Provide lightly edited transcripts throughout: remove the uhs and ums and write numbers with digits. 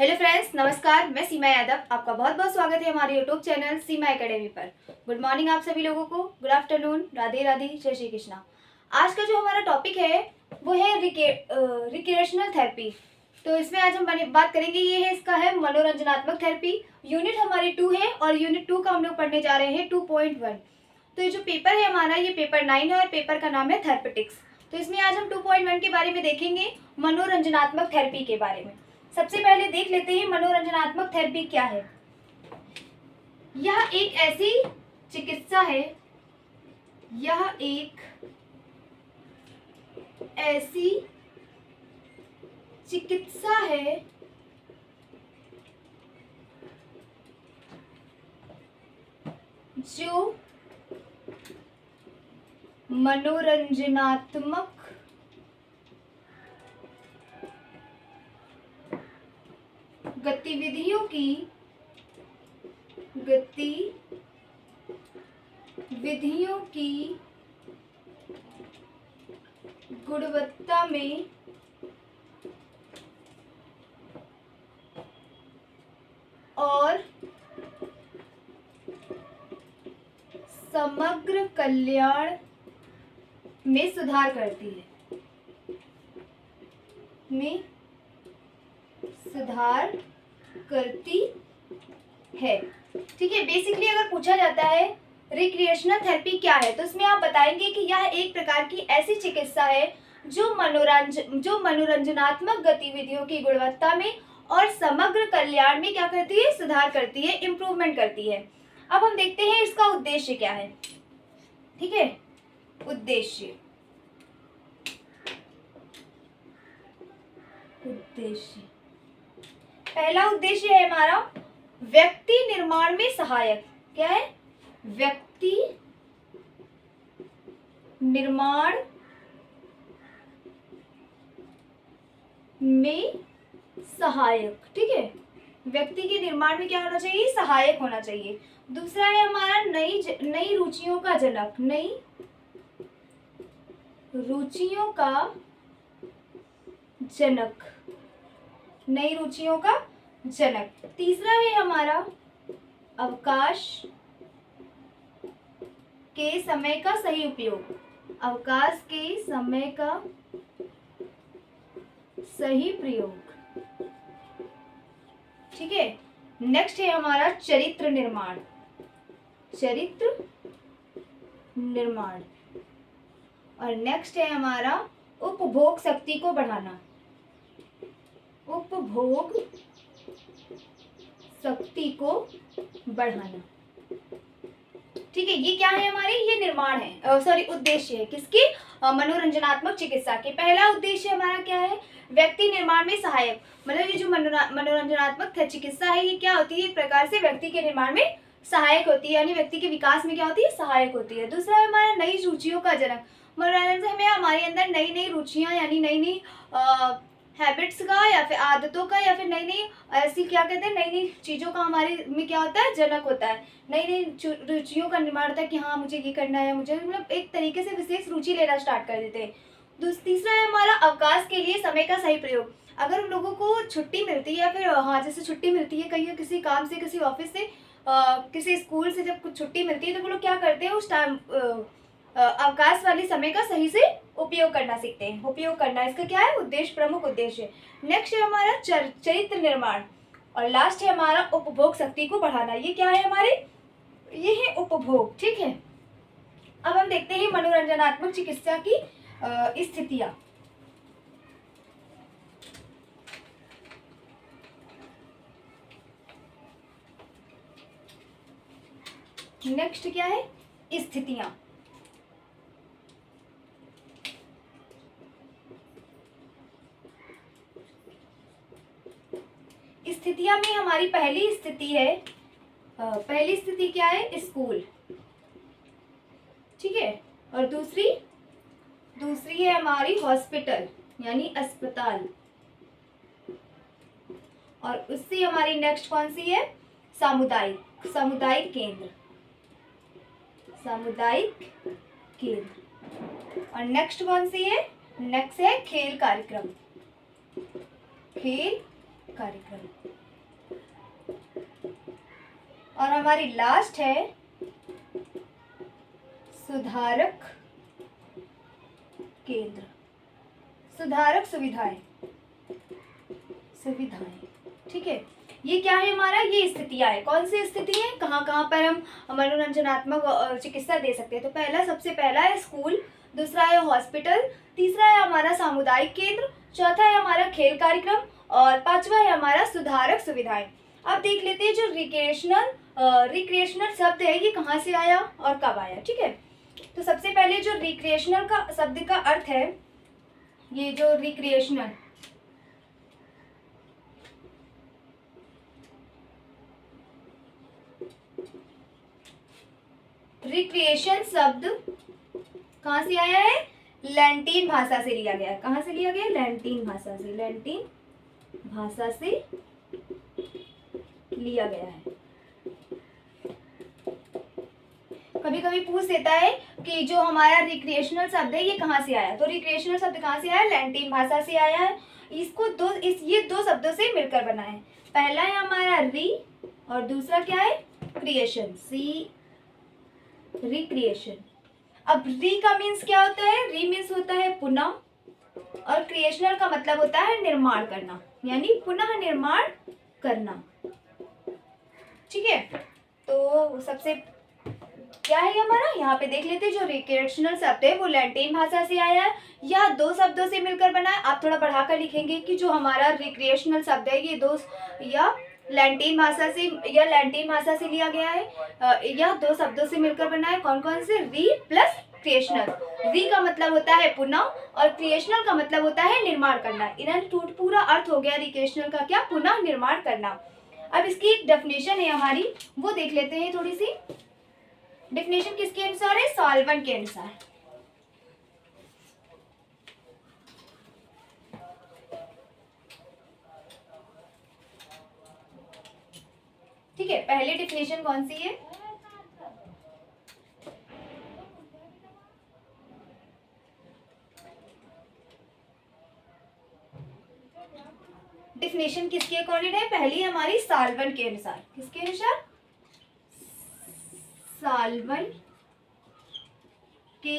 Hello friends, नमस्कार। मैं सीमा यादव, आपका बहुत बहुत स्वागत है हमारे यूट्यूब चैनल सीमा एकेडमी पर। गुड मॉर्निंग आप सभी लोगों को, गुड आफ्टरनून, राधे राधे, जय श्री कृष्णा। आज का जो हमारा टॉपिक है वो है रिक्रिएशनल थेरेपी। तो इसमें आज हम बात करेंगे, ये है इसका है मनोरंजनात्मक थेरेपी। यूनिट हमारी 2 है और यूनिट 2 का हम लोग पढ़ने जा रहे हैं 2.1। तो ये जो पेपर है हमारा, ये पेपर 9 है और पेपर का नाम है थेरेपेटिक्स। तो इसमें आज हम 2.1 के बारे में देखेंगे, मनोरंजनात्मक थेरेपी के बारे में। सबसे पहले देख लेते हैं मनोरंजनात्मक थेरेपी क्या है। यह एक ऐसी चिकित्सा है, यह एक ऐसी चिकित्सा है जो मनोरंजनात्मक गतिविधियों की गुणवत्ता में और समग्र कल्याण में सुधार करती है, ठीक है। बेसिकली अगर पूछा जाता है रिक्रिएशनल थेरेपी क्या है, तो इसमें आप बताएंगे कि यह एक प्रकार की ऐसी चिकित्सा है जो मनोरंजनात्मक गतिविधियों की गुणवत्ता में और समग्र कल्याण में क्या करती है, सुधार करती है, इम्प्रूवमेंट करती है। अब हम देखते हैं इसका उद्देश्य क्या है। ठीक है, उद्देश्य पहला उद्देश्य है हमारा व्यक्ति निर्माण में सहायक। क्या है? व्यक्ति निर्माण में सहायक। ठीक है, व्यक्ति के निर्माण में क्या होना चाहिए, सहायक होना चाहिए। दूसरा है हमारा नई रुचियों का जनक, नई रुचियों का जनक। तीसरा है हमारा अवकाश के समय का सही उपयोग, अवकाश के समय का सही प्रयोग। ठीक है, नेक्स्ट है हमारा चरित्र निर्माण। और नेक्स्ट है हमारा उपभोग शक्ति को बढ़ाना, उपभोग शक्ति को बढ़ाना। ठीक है, ये क्या है हमारे, ये निर्माण है, सॉरी उद्देश्य है किसकी, मनोरंजनात्मक चिकित्सा के। पहला उद्देश्य हमारा क्या है, व्यक्ति निर्माण में सहायक। मतलब ये जो मनोरंजनात्मक चिकित्सा है, ये क्या होती है, एक प्रकार से व्यक्ति के निर्माण में सहायक होती है, यानी व्यक्ति के विकास में क्या होती है, सहायक होती है। दूसरा है हमारा नई रुचियों का जनक। मनोरंजन में हमारे अंदर नई नई रुचियां, यानी नई नई हैबिट्स का या फिर आदतों का या फिर नई नई ऐसी क्या कहते हैं, नई नई चीज़ों का हमारे में क्या होता है, जनक होता है। नई नई रुचियों का निर्माण होता है कि हाँ मुझे ये करना है, मुझे मतलब एक तरीके से विशेष रुचि लेना स्टार्ट कर देते हैं। तीसरा है हमारा अवकाश के लिए समय का सही प्रयोग। अगर उन लोगों को छुट्टी मिलती है या फिर हाँ जैसे छुट्टी मिलती है कहीं किसी काम से, किसी ऑफिस से, किसी स्कूल से, जब कुछ छुट्टी मिलती है तो वो लोग क्या करते हैं, उस टाइम अवकाश वाले समय का सही से उपयोग करना सीखते हैं। उपयोग करना इसका क्या है, उद्देश्य, प्रमुख उद्देश्य। नेक्स्ट है हमारा चरित्र निर्माण। और लास्ट है हमारा उपभोग शक्ति को बढ़ाना। ये क्या है हमारे, ये है उपभोग। ठीक है, अब हम देखते हैं मनोरंजनात्मक चिकित्सा की स्थितियां। नेक्स्ट क्या है, स्थितियां। स्थितियां में हमारी पहली स्थिति है, पहली स्थिति क्या है, स्कूल। ठीक है, और दूसरी है हमारी हॉस्पिटल यानी अस्पताल। और उससे हमारी नेक्स्ट कौन सी है, सामुदायिक केंद्र। और नेक्स्ट कौन सी है, नेक्स्ट है खेल कार्यक्रम। और हमारी लास्ट है सुधारक केंद्र, सुधारक सुविधाएं, ठीक है। ये क्या है हमारा, ये स्थितियां है। कौन सी स्थिति है, कहाँ कहाँ पर हम मनोरंजनात्मक चिकित्सा दे सकते हैं। तो पहला, सबसे पहला है स्कूल, दूसरा है हॉस्पिटल, तीसरा है हमारा सामुदायिक केंद्र, चौथा है हमारा खेल कार्यक्रम और पांचवा है हमारा सुधारक सुविधाएं। अब देख लेते हैं जो रिक्रिएशनल शब्द है ये कहाँ से आया और कब आया, ठीक है। तो सबसे पहले जो रिक्रिएशनल का शब्द का अर्थ है, ये जो रिक्रिएशन शब्द कहाँ से आया है, लैटिन भाषा से लिया गया है। कहाँ से लिया गया, लैटिन भाषा से, लैटिन भाषा से लिया गया है। कभी कभी पूछ देता है कि जो हमारा रिक्रिएशनल शब्द है ये कहाँ से आया, तो रिक्रिएशनल शब्द कहाँ से आया, लैटिन भाषा से आया है। इसको ये दो शब्दों से मिलकर बना है। पहला है हमारा री और दूसरा क्या है, क्रिएशन, सी, रिक्रिएशन। अब री का मीन्स क्या होता है, री मीन्स होता है पुनः, और क्रिएशनल का मतलब होता है निर्माण करना, यानी पुनः निर्माण करना, ठीक है। तो सबसे क्या है हमारा, यहाँ पे देख लेते हैं जो रिक्रिएशनल शब्द है वो लैटिन भाषा से आया है, या दो शब्दों से मिलकर बना है। आप थोड़ा बढ़ाकर लिखेंगे कि जो हमारा रिक्रिएशनल शब्द है ये दो या लैटिन भाषा से लिया गया है, या दो शब्दों से मिलकर बना है। कौन कौन से, री प्लस क्रिएशनल। री का मतलब होता है पुनः और क्रिएशनल का मतलब होता है निर्माण करना। इन्हें पूरा अर्थ हो गया रिक्रिएशनल का क्या, पुनः निर्माण करना। अब इसकी एक डेफिनेशन है हमारी, वो देख लेते हैं। थोड़ी सी डेफिनेशन किसके अनुसार है, सॉल्वन के अनुसार। ठीक है, पहली डेफिनेशन कौन सी है, डेफिनेशन किसके अकॉर्डिंग है, पहली हमारी सॉल्वन के अनुसार। किसके अनुसार, सॉल्वन के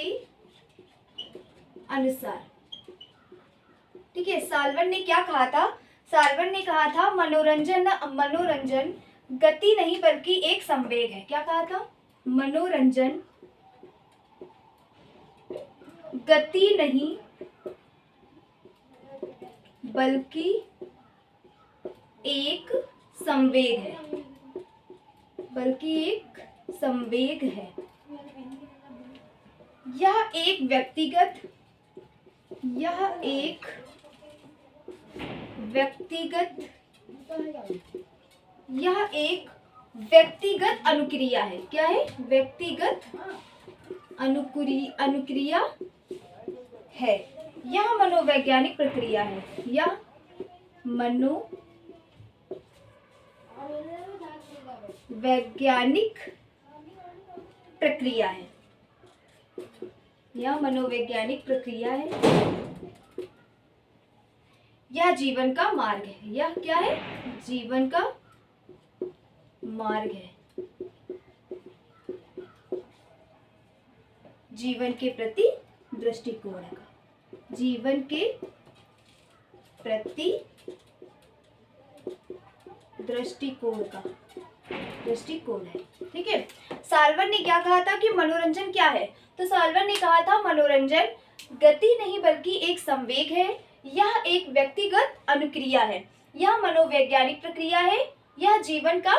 अनुसार, ठीक है। सॉल्वन ने क्या कहा था, सॉल्वन ने कहा था मनोरंजन गति नहीं बल्कि एक संवेग है। क्या कहा था, मनोरंजन गति नहीं बल्कि एक संवेग है, बल्कि एक संवेग है। यह एक व्यक्तिगत अनुक्रिया है। क्या है, व्यक्तिगत अनुक्रिया है। यह मनोवैज्ञानिक प्रक्रिया है, यह मनोवैज्ञानिक प्रक्रिया है, यह मनोवैज्ञानिक प्रक्रिया है। यह जीवन का मार्ग है, यह क्या है, जीवन का मार्ग है। जीवन के प्रति दृष्टिकोण का, जीवन के प्रति दृष्टिकोण है, ठीक है। सॉल्वन ने क्या कहा था कि मनोरंजन क्या है, तो सॉल्वन ने कहा था मनोरंजन गति नहीं बल्कि एक संवेग है। यह एक व्यक्तिगत अनुक्रिया है, यह मनोवैज्ञानिक प्रक्रिया है। यह जीवन का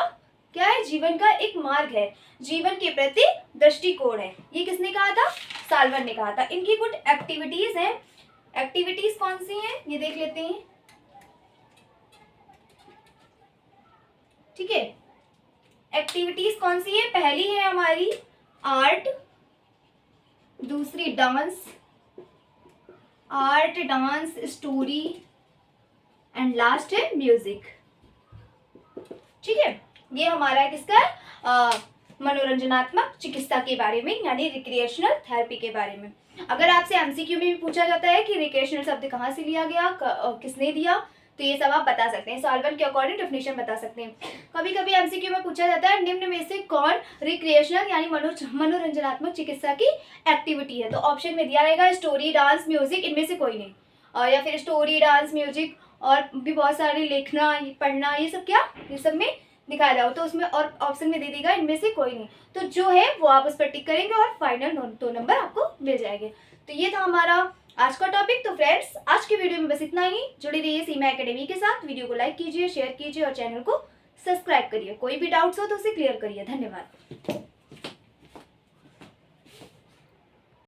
क्या है, जीवन का एक मार्ग है, जीवन के प्रति दृष्टिकोण है। ये किसने कहा था, सॉल्वन ने कहा था। इनकी कुछ एक्टिविटीज हैं, एक्टिविटीज कौन सी हैं ये देख लेते हैं, ठीक है। एक्टिविटीज कौन सी है, पहली है हमारी आर्ट, दूसरी डांस, स्टोरी एंड लास्ट है म्यूजिक, ठीक है। ये हमारा किसका मनोरंजनात्मक चिकित्सा के बारे में, यानी रिक्रिएशनल थेरेपी के बारे में। अगर आपसे एमसीक्यू में भी पूछा जाता है कि रिक्रिएशनल शब्द कहाँ से लिया गया, किसने दिया, तो ये सब आप बता सकते हैं, सॉल्वेंट के अकॉर्डिंग डेफिनेशन बता सकते हैं। कभी कभी एमसीक्यू में पूछा जाता है निम्न में से कौन रिक्रिएशनल यानी मनोरंजनात्मक चिकित्सा की एक्टिविटी है, तो ऑप्शन में दिया रहेगा स्टोरी, डांस, म्यूजिक, इनमें से कोई नहीं। या फिर स्टोरी, डांस, म्यूजिक और भी बहुत सारे लिखना, पढ़ना, ये सब क्या, ये सब में दिखाया जाओ, तो उसमें और ऑप्शन में दे देगा इनमें से कोई नहीं। तो जो है वो आप उस पर टिक करेंगे और फाइनल 2 नंबर आपको मिल जाएंगे। तो ये था हमारा आज का टॉपिक। तो फ्रेंड्स आज की वीडियो में बस इतना ही। जुड़े रहिए सीमा एकेडमी के साथ। वीडियो को लाइक कीजिए, शेयर कीजिए और चैनल को सब्सक्राइब करिए। कोई भी डाउट्स हो तो उसे क्लियर करिए। धन्यवाद।